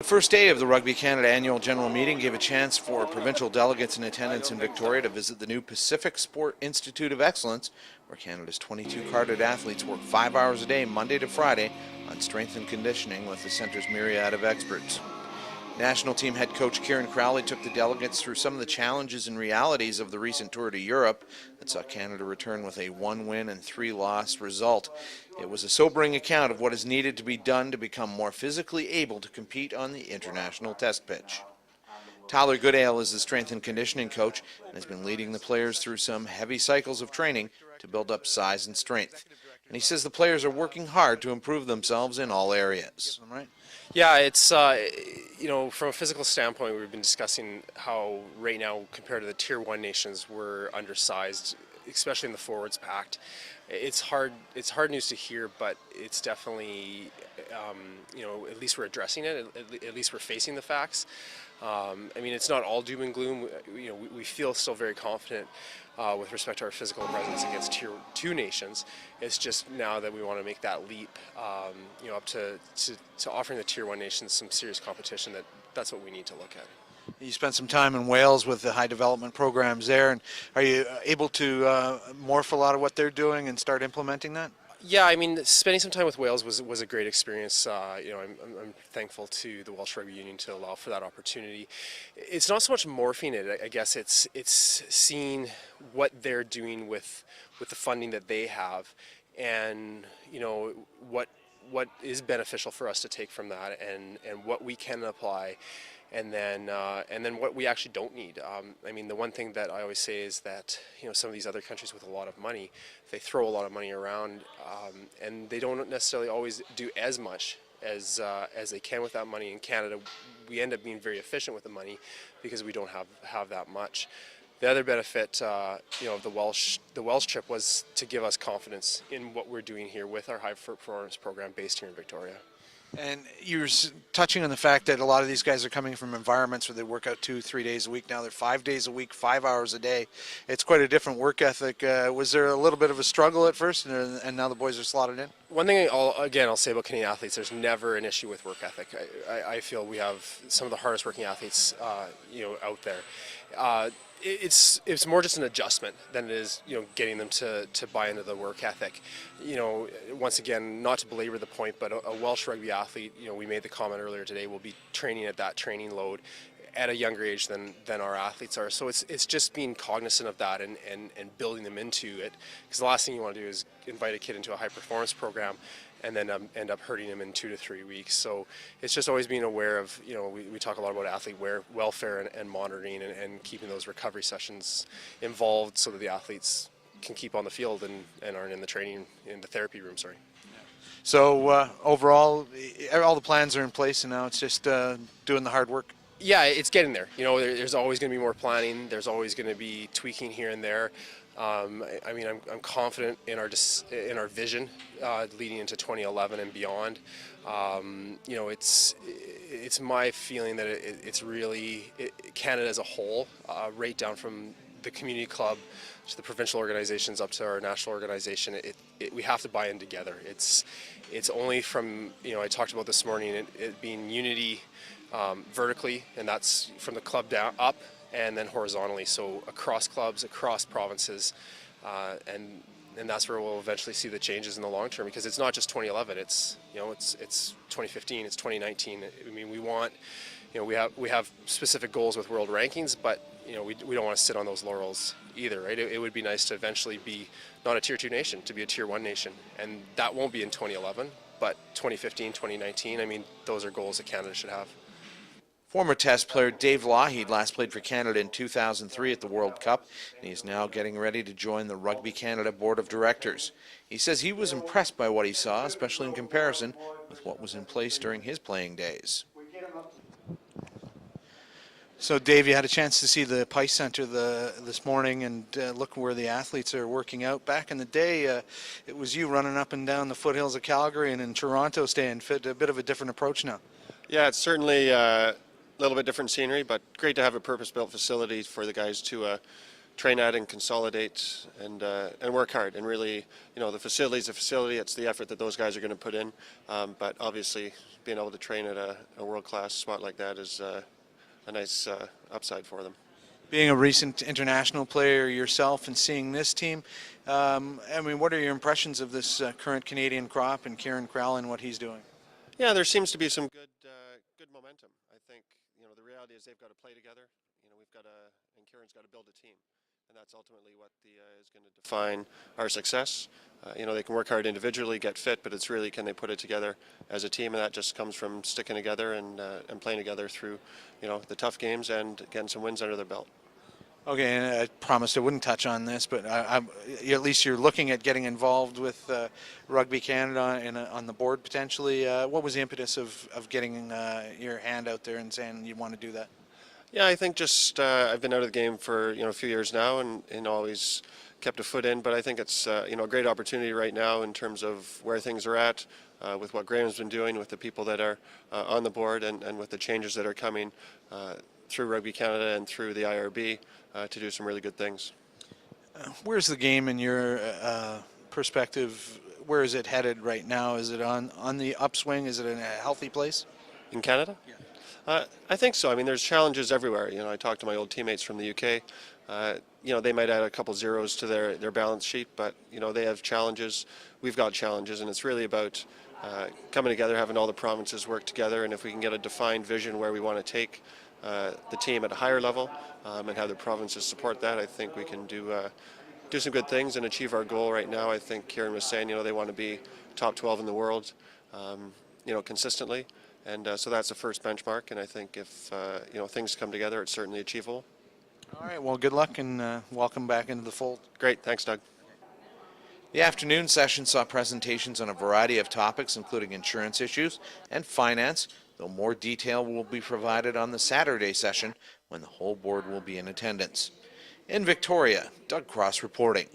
First day of the Rugby Canada annual general meeting gave a chance for provincial delegates in attendance in Victoria to visit the new Pacific Sport Institute of Excellence, where Canada's 22 carded athletes work 5 hours a day, Monday to Friday, on strength and conditioning with the center's myriad of experts. National team head coach Kieran Crowley took the delegates through some of the challenges and realities of the recent tour to Europe that saw Canada return with a 1-win and 3-loss result. It was a sobering account of what is needed to be done to become more physically able to compete on the international test pitch. Tyler Goodale is the strength and conditioning coach and has been leading the players through some heavy cycles of training to build up size and strength. And he says the players are working hard to improve themselves in all areas. Right? Yeah, it's, from a physical standpoint, we've been discussing how right now, compared to the Tier 1 nations, we're undersized, especially in the forwards pact. It's hard news to hear, but it's definitely, at least we're addressing it, at least we're facing the facts. It's not all doom and gloom. We feel still very confident with respect to our physical presence against Tier 2 nations. It's just now that we want to make that leap, up to offering the Tier 1 nations some serious competition. That's what we need to look at. You spent some time in Wales with the high development programs there, and are you able to morph a lot of what they're doing and start implementing that? Yeah, spending some time with Wales was a great experience. I'm thankful to the Welsh Rugby Union to allow for that opportunity. It's not so much morphing it. I guess it's seeing what they're doing with the funding that they have, and what is beneficial for us to take from that, and what we can apply. And then what we actually don't need. The one thing that I always say is that some of these other countries with a lot of money, they throw a lot of money around, and they don't necessarily always do as much as they can with that money. In Canada, we end up being very efficient with the money because we don't have that much. The other benefit, of the Welsh trip was to give us confidence in what we're doing here with our high performance program based here in Victoria. And you're touching on the fact that a lot of these guys are coming from environments where they work out 2-3 days a week. Now they're 5 days a week, 5 hours a day. It's quite a different work ethic. Was there a little bit of a struggle at first, and now the boys are slotted in? One thing I'll say about Canadian athletes, there's never an issue with work ethic. I feel we have some of the hardest working athletes out there. It's more just an adjustment than it is getting them to buy into the work ethic. Once again, not to belabor the point, but a Welsh rugby athlete, we made the comment earlier today, will be training at that training load at a younger age than our athletes are. So it's just being cognizant of that and building them into it, because the last thing you want to do is invite a kid into a high performance program and then end up hurting him in 2 to 3 weeks. So it's just always being aware of, we talk a lot about athlete welfare and monitoring and keeping those recovery sessions involved so that the athletes can keep on the field and aren't in the therapy room, sorry. So overall, all the plans are in place, and now it's just doing the hard work? Yeah, it's getting there. There's always going to be more planning. There's always going to be tweaking here and there. I'm confident in our vision leading into 2011 and beyond. It's my feeling that it's really Canada as a whole, right down from the community club to the provincial organizations up to our national organization. We have to buy in together. It's only from I talked about this morning it being unity vertically, and that's from the club down up, and then horizontally, so across clubs, across provinces, and that's where we'll eventually see the changes in the long term, because it's not just 2011, it's 2015, it's 2019. We have specific goals with world rankings, but we don't want to sit on those laurels either, right? It would be nice to eventually be not a Tier 2 nation, to be a Tier 1 nation, and that won't be in 2011, but 2015, 2019, those are goals that Canada should have. Former Test player Dave Lougheed last played for Canada in 2003 at the World Cup, and he is now getting ready to join the Rugby Canada Board of Directors. He says he was impressed by what he saw, especially in comparison with what was in place during his playing days. So Dave, you had a chance to see the Pice Centre this morning and look where the athletes are working out. Back in the day, it was you running up and down the foothills of Calgary and in Toronto staying fit. A bit of a different approach now. Yeah, it's certainly a little bit different scenery, but great to have a purpose-built facility for the guys to train at and consolidate and work hard. And really, the facility is a facility. It's the effort that those guys are going to put in. But obviously, being able to train at a world-class spot like that is a nice upside for them. Being a recent international player yourself and seeing this team, what are your impressions of this current Canadian crop and Kieran Crowell and what he's doing? Yeah, there seems to be some good momentum. I think the reality is they've got to play together. And Kieran's got to build a team, and that's ultimately what is going to define our success. They can work hard individually, get fit, but it's really can they put it together as a team, and that just comes from sticking together and playing together through the tough games and getting some wins under their belt. Okay, and I promised I wouldn't touch on this, but at least you're looking at getting involved with Rugby Canada and on the board potentially. What was the impetus of getting your hand out there and saying you want to do that? Yeah, I think just I've been out of the game for a few years now and always kept a foot in, but I think it's a great opportunity right now in terms of where things are at with what Graham's been doing, with the people that are on the board, and with the changes that are coming through Rugby Canada and through the IRB to do some really good things. Where's the game in your perspective? Where is it headed right now? Is it on the upswing? Is it in a healthy place? In Canada? Yeah. I think so. I mean, there's challenges everywhere. I talked to my old teammates from the UK. They might add a couple zeros to their balance sheet, but they have challenges. We've got challenges, and it's really about coming together, having all the provinces work together, and if we can get a defined vision where we want to take the team at a higher level and have the provinces support that, I think we can do some good things and achieve our goal. Right now, I think Kieran was saying, they want to be top 12 in the world, consistently. And so that's the first benchmark, and I think if things come together, it's certainly achievable. All right, well, good luck and welcome back into the fold. Great, thanks, Doug. The afternoon session saw presentations on a variety of topics, including insurance issues and finance, though more detail will be provided on the Saturday session when the whole board will be in attendance. In Victoria, Doug Cross reporting.